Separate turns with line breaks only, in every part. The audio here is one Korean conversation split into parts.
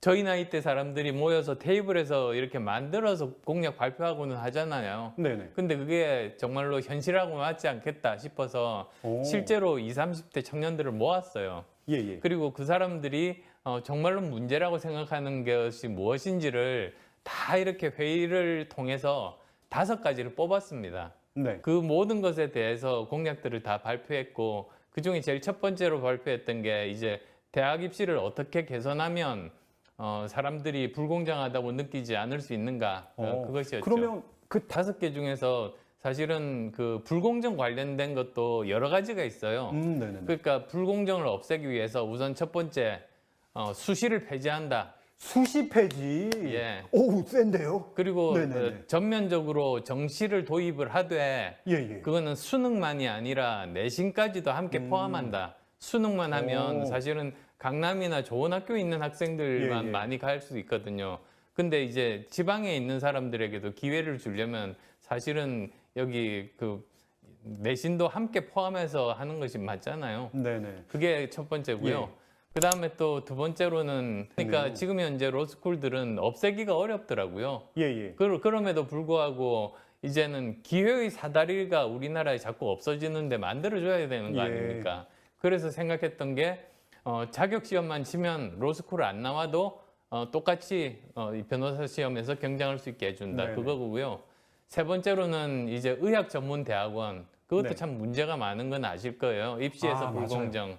저희 나이 때 사람들이 모여서 테이블에서 이렇게 만들어서 공약 발표하고는 하잖아요.
네네.
근데 그게 정말로 현실하고 맞지 않겠다 싶어서
오.
실제로 20, 30대 청년들을 모았어요.
예, 예.
그리고 그 사람들이 정말로 문제라고 생각하는 것이 무엇인지를 다 이렇게 회의를 통해서 5가지를 뽑았습니다.
네.
그 모든 것에 대해서 공약들을 다 발표했고, 그 중에 제일 첫 번째로 발표했던 게 이제 대학 입시를 어떻게 개선하면 사람들이 불공정하다고 느끼지 않을 수 있는가, 그것이었죠.
그러면 그
5개 중에서 사실은 그 불공정 관련된 것도 여러 가지가 있어요.
네네.
그러니까 불공정을 없애기 위해서 우선 첫 번째 수시를 폐지한다.
수시 폐지.
예.
오우, 센데요?
그리고
네네네.
전면적으로 정시를 도입을 하되
예, 예.
그거는 수능만이 아니라 내신까지도 함께 포함한다. 수능만 하면
오.
사실은 강남이나 좋은 학교에 있는 학생들만
예, 예.
많이 갈 수 있거든요. 근데 이제 지방에 있는 사람들에게도 기회를 주려면 사실은 여기 그 내신도 함께 포함해서 하는 것이 맞잖아요.
네네.
그게 첫 번째고요.
예.
그 다음에 또 두 번째로는 그러니까
네.
지금 현재 로스쿨들은 없애기가 어렵더라고요.
예, 예.
그럼에도 불구하고 이제는 기회의 사다리가 우리나라에 자꾸 없어지는데 만들어줘야 되는 거
예.
아닙니까? 그래서 생각했던 게 자격 시험만 치면 로스쿨을 안 나와도 똑같이 이 변호사 시험에서 경쟁할 수 있게 해준다.
네네.
그거고요. 세 번째로는 이제 의학 전문 대학원. 그것도
네.
참 문제가 많은 건 아실 거예요. 입시에서
아, 맞아요.
불공정.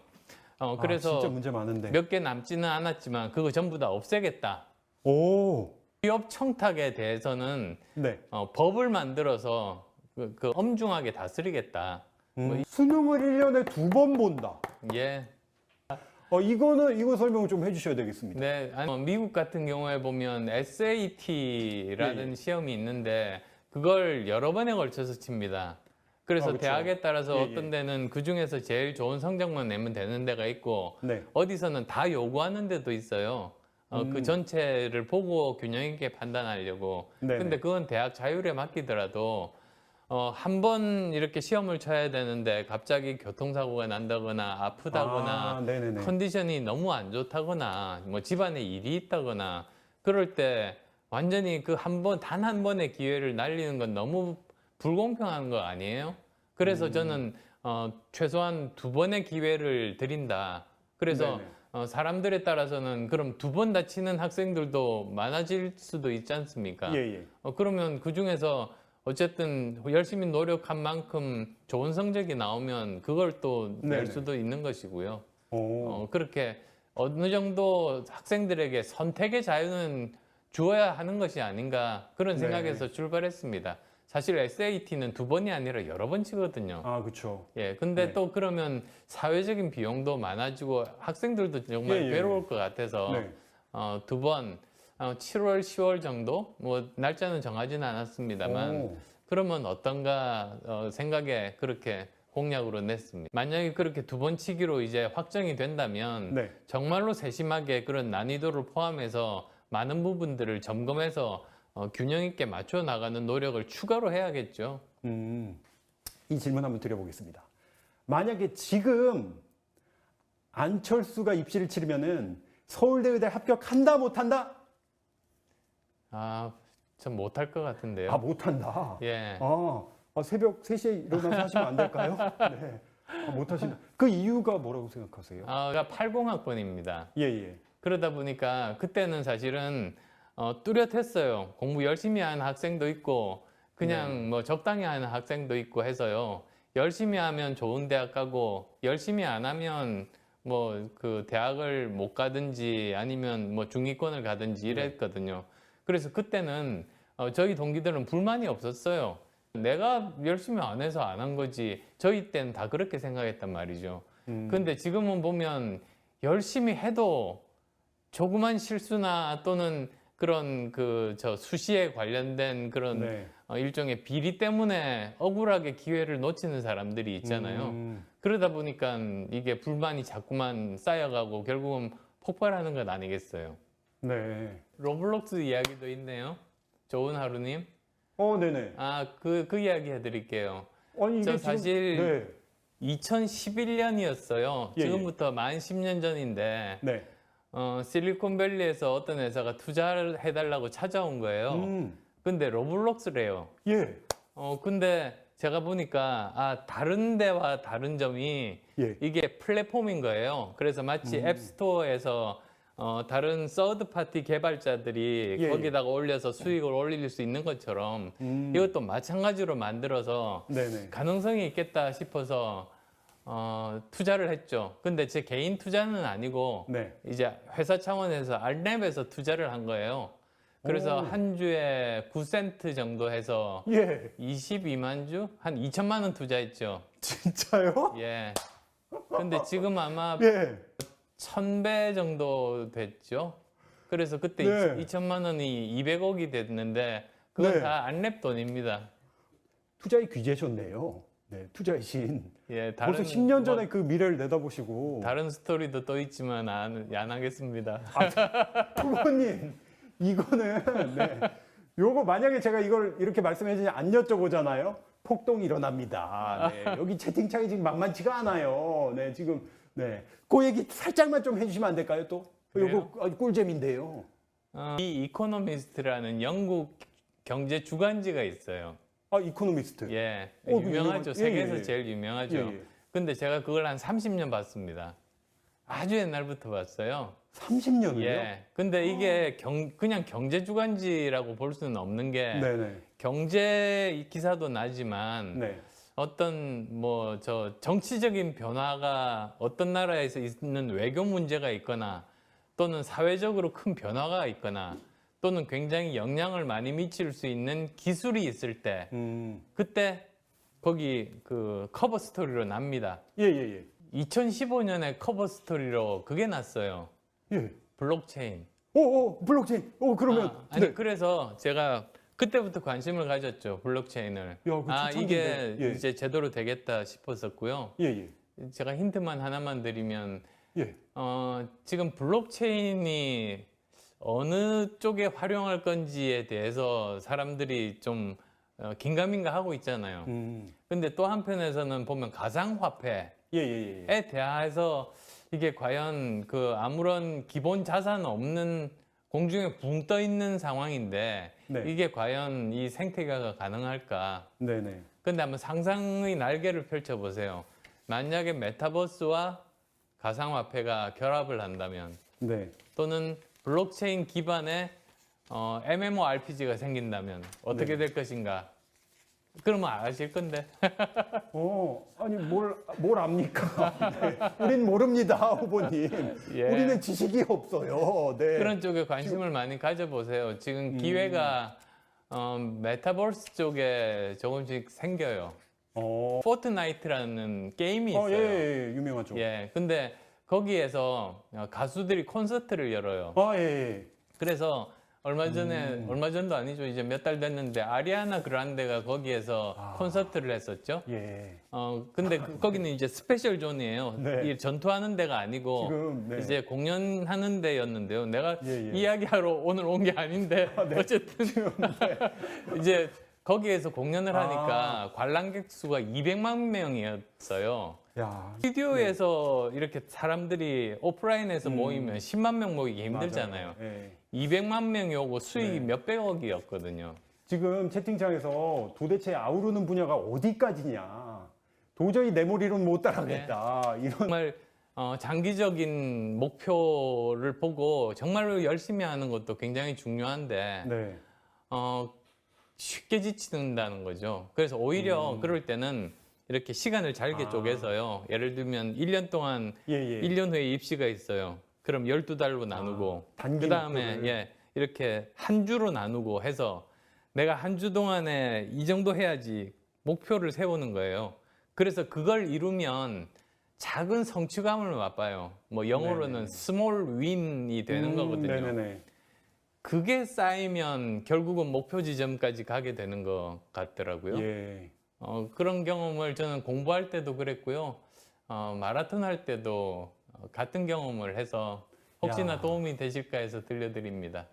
아,
그래서
진짜 문제 많은데.
몇 개 남지는 않았지만 그거 전부 다 없애겠다.
오.
취업 청탁에 대해서는
네.
법을 만들어서 그 엄중하게 다스리겠다.
수능을 1년에 2번 본다.
예.
이거 설명 좀 해주셔야 되겠습니다.
네. 아니, 미국 같은 경우에 보면 SAT라는
예, 예.
시험이 있는데 그걸 여러 번에 걸쳐서 칩니다. 그래서
그쵸.
대학에 따라서
예,
어떤
예.
데는 그 중에서 제일 좋은 성적만 내면 되는 데가 있고
네.
어디서는 다 요구하는 데도 있어요. 그 전체를 보고 균형 있게 판단하려고.
네네.
근데 그건 대학 자율에 맡기더라도 한 번 이렇게 시험을 쳐야 되는데 갑자기 교통사고가 난다거나 아프다거나
네네네.
컨디션이 너무 안 좋다거나 뭐 집안에 일이 있다거나 그럴 때 완전히 그 단 한 번의 기회를 날리는 건 너무 불공평한 거 아니에요? 그래서 저는 최소한 2번의 기회를 드린다. 그래서
네네.
사람들에 따라서는 그럼 2번 다치는 학생들도 많아질 수도 있지 않습니까?
예, 예.
그러면 그 중에서 어쨌든 열심히 노력한 만큼 좋은 성적이 나오면 그걸 또 낼
네네.
수도 있는 것이고요.
오.
그렇게 어느 정도 학생들에게 선택의 자유는 주어야 하는 것이 아닌가 그런
네.
생각에서 출발했습니다. 사실 SAT는 2번이 아니라 여러 번 치거든요.
아, 그쵸.
예, 근데
네.
또 그러면 사회적인 비용도 많아지고 학생들도 정말
예, 예.
괴로울 것 같아서
네.
2번 7월, 10월 정도 뭐 날짜는 정하지는 않았습니다만
오.
그러면 어떤가 생각에 그렇게 공약으로 냈습니다. 만약에 그렇게 2번 치기로 이제 확정이 된다면
네.
정말로 세심하게 그런 난이도를 포함해서 많은 부분들을 점검해서 균형 있게 맞춰 나가는 노력을 추가로 해야겠죠.
이 질문 한번 드려보겠습니다. 만약에 지금 안철수가 입시를 치르면은 서울대 의대 합격한다, 못한다?
전 못할 것 같은데요.
아, 못한다.
예.
새벽 3시에 일어나서 하시면 안 될까요? 네. 못하신다. 그 이유가 뭐라고 생각하세요?
제가 80학번입니다.
예, 예.
그러다 보니까 그때는 사실은 뚜렷했어요. 공부 열심히 하는 학생도 있고 그냥 뭐 적당히 하는 학생도 있고 해서요. 열심히 하면 좋은 대학 가고 열심히 안 하면 뭐 그 대학을 못 가든지 아니면 뭐 중위권을 가든지 이랬거든요. 그래서 그때는 저희 동기들은 불만이 없었어요. 내가 열심히 안 해서 안 한 거지. 저희 때는 다 그렇게 생각했단 말이죠. 근데 지금은 보면 열심히 해도 조그만 실수나 또는 그런 수시에 관련된 그런
네.
일종의 비리 때문에 억울하게 기회를 놓치는 사람들이 있잖아요. 그러다 보니까 이게 불만이 자꾸만 쌓여가고 결국은 폭발하는 것 아니겠어요.
네.
로블록스 이야기도 있네요. 좋은 하루님.
네네.
그 이야기 해드릴게요.
아니, 이게
저 사실
네.
2011년이었어요.
예, 예.
지금부터 만 10년 전인데
네.
실리콘밸리에서 어떤 회사가 투자를 해달라고 찾아온 거예요. 근데 로블록스래요.
예.
근데 제가 보니까 다른 데와 다른 점이
예.
이게 플랫폼인 거예요. 그래서 마치 앱스토어에서 다른 서드 파티 개발자들이
예,
거기다가 올려서 수익을 올릴 수 있는 것처럼 이것도 마찬가지로 만들어서
네네.
가능성이 있겠다 싶어서 투자를 했죠. 근데 제 개인 투자는 아니고
네.
이제 회사 차원에서 알랩에서 투자를 한 거예요. 그래서
오.
한 주에 9센트 정도 해서
예.
22만 주? 한 2천만 원 투자했죠.
진짜요?
예. 근데 지금 아마
예.
1000배 정도 됐죠. 그래서 그때
네.
2천만 원이 200억이 됐는데 그건
네.
다 안랩 돈입니다.
투자의 귀재셨네요. 네, 투자의 신.
예,
벌써 10년 전에 그 미래를 내다보시고.
다른 스토리도 또 있지만 안 하겠습니다.
후보님, 이거는, 네. 요거 만약에 제가 이걸 이렇게 말씀해 주지 안 여쭤보잖아요. 폭동이 일어납니다. 네. 여기 채팅창이 지금 만만치가 않아요. 네, 지금, 네. 그 얘기 살짝만 좀 해주시면 안 될까요, 또? 요거 아주 꿀잼인데요.
이 이코노미스트라는 영국 경제 주간지가 있어요.
아, 이코노미스트.
예,
그
유명하죠.
유명한-
세계에서
예, 예.
제일 유명하죠.
예, 예.
근데 제가 그걸 한 30년 봤습니다. 아주 옛날부터 봤어요.
30년을요?
예. 근데 이게 그냥 경제 주간지라고 볼 수는 없는 게
네네.
경제 기사도 나지만
네.
어떤 정치적인 변화가 어떤 나라에서 있는 외교 문제가 있거나 또는 사회적으로 큰 변화가 있거나 또는 굉장히 영향을 많이 미칠 수 있는 기술이 있을 때 그때 거기 그 커버 스토리로 납니다.
예, 예, 예.
2015년에 커버 스토리로 그게 났어요.
예.
블록체인.
블록체인. 그러면.
아니
네.
그래서 제가 그때부터 관심을 가졌죠. 블록체인을.
그거
이게
초창기인데. 예.
이제 제대로 되겠다 싶었었고요.
예, 예.
제가 힌트만 하나만 드리면
예.
지금 블록체인이 어느 쪽에 활용할 건지에 대해서 사람들이 좀 긴가민가 하고 있잖아요. 근데 또 한편에서는 보면 가상화폐에
예, 예, 예.
대해서 이게 과연 그 아무런 기본 자산 없는 공중에 붕 떠 있는 상황인데
네.
이게 과연 이 생태계가 가능할까?
네네.
근데 한번 상상의 날개를 펼쳐 보세요. 만약에 메타버스와 가상화폐가 결합을 한다면
네.
또는 블록체인 기반의 MMORPG가 생긴다면 어떻게 될 것인가? 그러면 아실 건데.
아니, 뭘 압니까? 네. 우린 모릅니다, 후보님.
예.
우리는 지식이 없어요. 네.
그런 쪽에 관심을 많이 가져보세요. 지금 기회가 메타버스 쪽에 조금씩 생겨요. 포트나이트라는 게임이 있어요.
예, 예, 예, 유명하죠.
예, 근데 거기에서 가수들이 콘서트를 열어요.
예, 예.
그래서 얼마 전도 아니죠. 이제 몇 달 됐는데 아리아나 그란데가 거기에서 콘서트를 했었죠.
예.
근데 거기는 이제 스페셜 존이에요.
네.
이 전투하는 데가 아니고
지금, 네.
이제 공연하는 데였는데요. 내가
예, 예.
이야기하러 오늘 온 게 아닌데
네.
어쨌든 이제 거기에서 공연을 하니까 관람객 수가 200만 명이었어요.
야.
스튜디오에서 이렇게 사람들이 오프라인에서 모이면 10만 명 모이기 힘들잖아요.
맞아요. 예.
200만 명이 오고 수익이
네.
몇백억이었거든요.
지금 채팅창에서 도대체 아우르는 분야가 어디까지냐. 도저히 내 머리로는 못 따라가겠다. 이런.
정말 장기적인 목표를 보고 정말로 열심히 하는 것도 굉장히 중요한데
네.
쉽게 지친다는 거죠. 그래서 오히려 그럴 때는 이렇게 시간을 잘게 쪼개서요. 예를 들면 1년 동안
예, 예.
1년 후에 입시가 있어요. 그럼 12달로 나누고
단기
그다음에
목표를.
이렇게 한 주로 나누고 해서 내가 한 주 동안에 이 정도 해야지 목표를 세우는 거예요. 그래서 그걸 이루면 작은 성취감을 맛봐요. 뭐 영어로는
네네.
스몰 윈이 되는 거거든요.
네네네.
그게 쌓이면 결국은 목표 지점까지 가게 되는 것 같더라고요.
예.
그런 경험을 저는 공부할 때도 그랬고요. 마라톤 할 때도 같은 경험을 해서 혹시나
야.
도움이 되실까 해서 들려드립니다.